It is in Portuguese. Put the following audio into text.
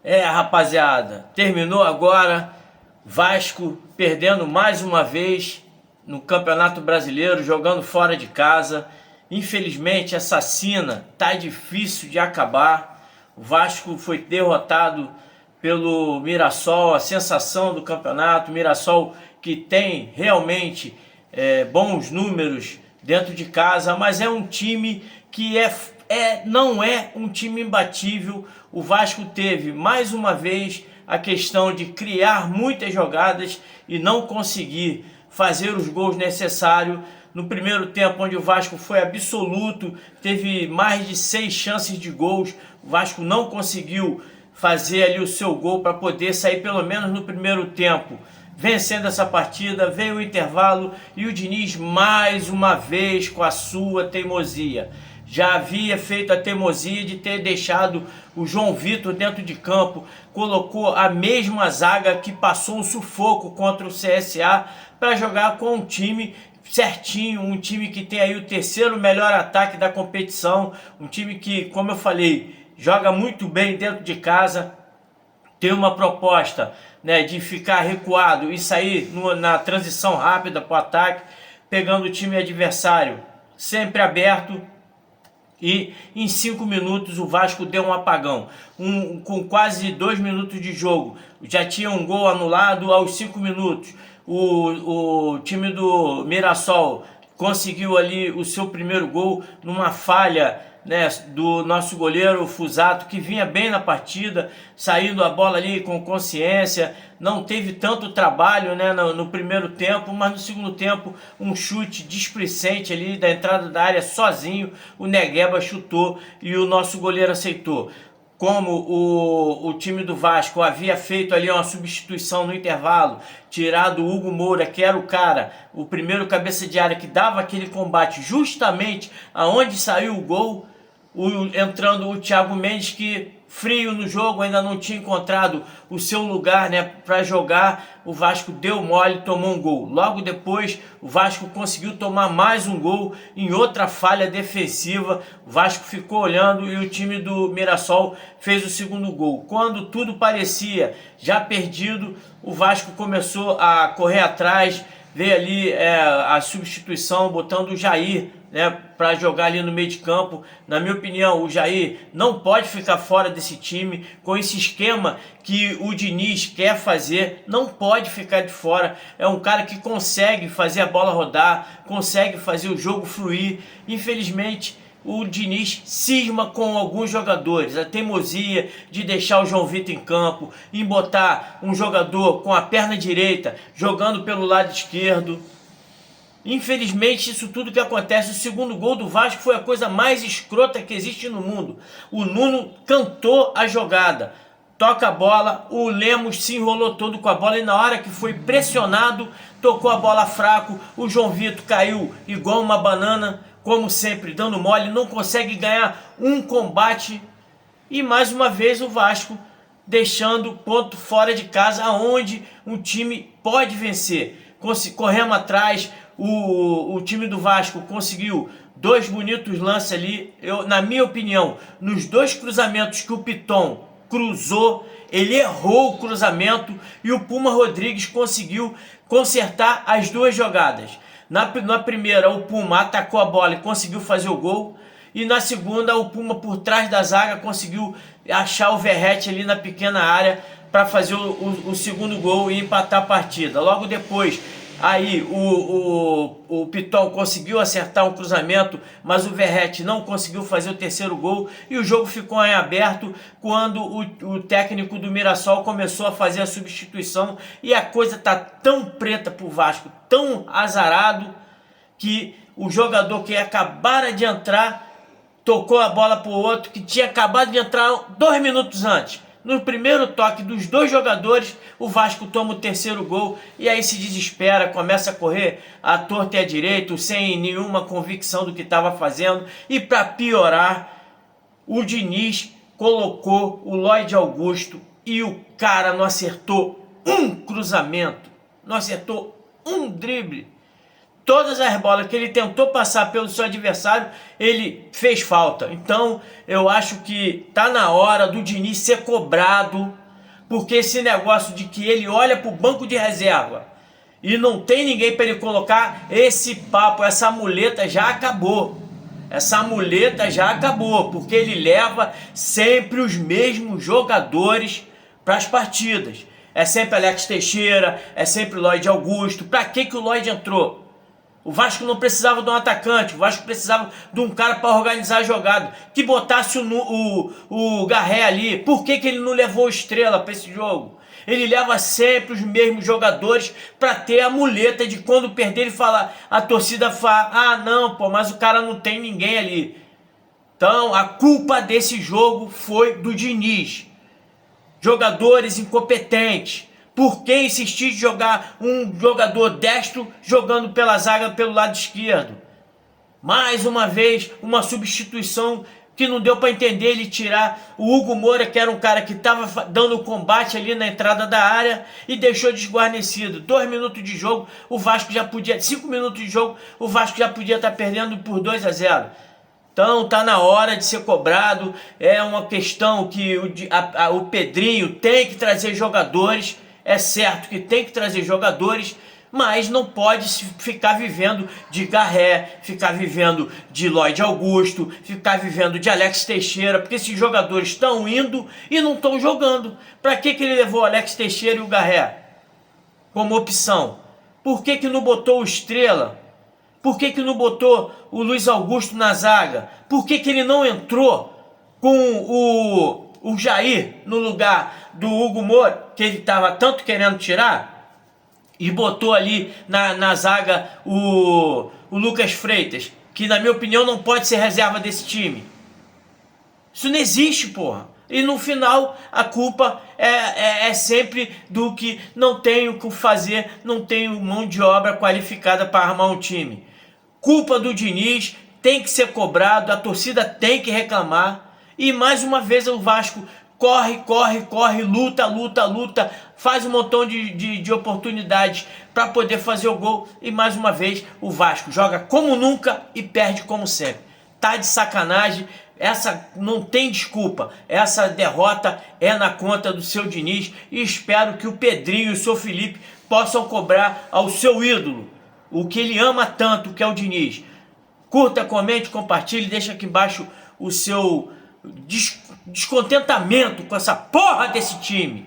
Rapaziada, terminou agora, Vasco perdendo mais uma vez no Campeonato Brasileiro, jogando fora de casa. Infelizmente essa sina tá difícil de acabar. O Vasco foi derrotado pelo Mirassol, a sensação do campeonato. Mirassol que tem realmente bons números dentro de casa, mas é um time que não é um time imbatível. O Vasco teve mais uma vez a questão de criar muitas jogadas e não conseguir fazer os gols necessários. No primeiro tempo, onde o Vasco foi absoluto, teve mais de 6 chances de gols, o Vasco não conseguiu fazer ali o seu gol para poder sair pelo menos no primeiro tempo vencendo essa partida. Veio o intervalo e o Diniz mais uma vez com a sua teimosia. Já havia feito a teimosia de ter deixado o João Vitor dentro de campo, colocou a mesma zaga que passou um sufoco contra o CSA para jogar com um time certinho, um time que tem aí o terceiro melhor ataque da competição, um time que, como eu falei, joga muito bem dentro de casa, tem uma proposta, né, de ficar recuado e sair na transição rápida para o ataque, pegando o time adversário sempre aberto. E em 5 minutos o Vasco deu um apagão, com quase 2 minutos de jogo, já tinha um gol anulado aos 5 minutos. O time do Mirassol conseguiu ali o seu primeiro gol numa falha, né, do nosso goleiro Fusato, que vinha bem na partida, saindo a bola ali com consciência. Não teve tanto trabalho, né, no primeiro tempo, mas no segundo tempo um chute displicente ali da entrada da área sozinho, o Negueba chutou e o nosso goleiro aceitou. Como o time do Vasco havia feito ali uma substituição no intervalo, tirado o Hugo Moura, que era o cara, o primeiro cabeça de área que dava aquele combate justamente aonde saiu o gol, entrando o Thiago Mendes, que frio no jogo, ainda não tinha encontrado o seu lugar, né, para jogar. O Vasco deu mole, tomou um gol. Logo depois o Vasco conseguiu tomar mais um gol em outra falha defensiva. O Vasco ficou olhando e o time do Mirassol fez o segundo gol. Quando tudo parecia já perdido, o Vasco começou a correr atrás. Veio ali a substituição, botando o Jair, né, para jogar ali no meio de campo. Na minha opinião, o Jair não pode ficar fora desse time, com esse esquema que o Diniz quer fazer, não pode ficar de fora. É um cara que consegue fazer a bola rodar, consegue fazer o jogo fluir. Infelizmente, o Diniz cisma com alguns jogadores, a teimosia de deixar o João Vitor em campo, em botar um jogador com a perna direita jogando pelo lado esquerdo. Infelizmente, isso tudo que acontece. O segundo gol do Vasco foi a coisa mais escrota que existe no mundo. O Nuno cantou a jogada, toca a bola, o Lemos se enrolou todo com a bola e na hora que foi pressionado, tocou a bola fraco, o João Vitor caiu igual uma banana, como sempre, dando mole, não consegue ganhar um combate. E mais uma vez o Vasco deixando ponto fora de casa, aonde um time pode vencer. Corremos atrás, o time do Vasco conseguiu 2 bonitos lances ali. Na minha opinião, nos 2 cruzamentos que o Piton cruzou, ele errou o cruzamento e o Puma Rodrigues conseguiu consertar as 2 jogadas. Na primeira, o Puma atacou a bola e conseguiu fazer o gol. E na segunda, o Puma, por trás da zaga, conseguiu achar o Verratti ali na pequena área para fazer o segundo gol e empatar a partida. Logo depois, aí o Piton conseguiu acertar um cruzamento, mas o Verratti não conseguiu fazer o terceiro gol e o jogo ficou em aberto quando o técnico do Mirassol começou a fazer a substituição. E a coisa tá tão preta pro Vasco, tão azarado, que o jogador que acabara de entrar tocou a bola pro outro que tinha acabado de entrar 2 minutos antes. No primeiro toque dos 2 jogadores, o Vasco toma o terceiro gol e aí se desespera, começa a correr à torta e à direita, sem nenhuma convicção do que estava fazendo. E para piorar, o Diniz colocou o Lloyd Augusto e o cara não acertou um cruzamento, não acertou um drible. Todas as bolas que ele tentou passar pelo seu adversário, ele fez falta. Então, eu acho que tá na hora do Diniz ser cobrado, porque esse negócio de que ele olha pro banco de reserva e não tem ninguém para ele colocar, esse papo, essa muleta já acabou. Essa muleta já acabou, porque ele leva sempre os mesmos jogadores para as partidas. É sempre Alex Teixeira, é sempre Lloyd Augusto. Para que o Lloyd entrou? O Vasco não precisava de um atacante, o Vasco precisava de um cara para organizar a jogada, que botasse o Garré ali. Por que ele não levou o Estrela para esse jogo? Ele leva sempre os mesmos jogadores para ter a muleta de quando perder ele falar, a torcida fala, ah não, pô, mas o cara não tem ninguém ali. Então a culpa desse jogo foi do Diniz. Jogadores incompetentes. Por que insistir de jogar um jogador destro jogando pela zaga pelo lado esquerdo? Mais uma vez, uma substituição que não deu para entender, ele tirar o Hugo Moura, que era um cara que estava dando combate ali na entrada da área, e deixou desguarnecido. 2 minutos de jogo, o Vasco já podia, 5 minutos de jogo, o Vasco já podia estar perdendo por 2-0. Então tá na hora de ser cobrado. É uma questão que o Pedrinho tem que trazer jogadores. É certo que tem que trazer jogadores, mas não pode ficar vivendo de Garré, ficar vivendo de Lloyd Augusto, ficar vivendo de Alex Teixeira, porque esses jogadores estão indo e não estão jogando. Para que ele levou o Alex Teixeira e o Garré como opção? Por que não botou o Estrela? Por que não botou o Luiz Augusto na zaga? Por que ele não entrou com o Jair no lugar do Hugo Moura, que ele estava tanto querendo tirar, e botou ali na zaga o Lucas Freitas, que na minha opinião não pode ser reserva desse time? Isso não existe, porra. E no final a culpa é sempre do que não tem o que fazer, não tem mão de obra qualificada para armar um time. Culpa do Diniz, tem que ser cobrado, a torcida tem que reclamar. E mais uma vez o Vasco corre, luta, faz um montão de oportunidades para poder fazer o gol. E mais uma vez o Vasco joga como nunca e perde como sempre. Tá de sacanagem, essa não tem desculpa. Essa derrota é na conta do seu Diniz e espero que o Pedrinho e o seu Felipe possam cobrar ao seu ídolo, o que ele ama tanto, que é o Diniz. Curta, comente, compartilhe, deixa aqui embaixo o seu descontentamento com essa porra desse time.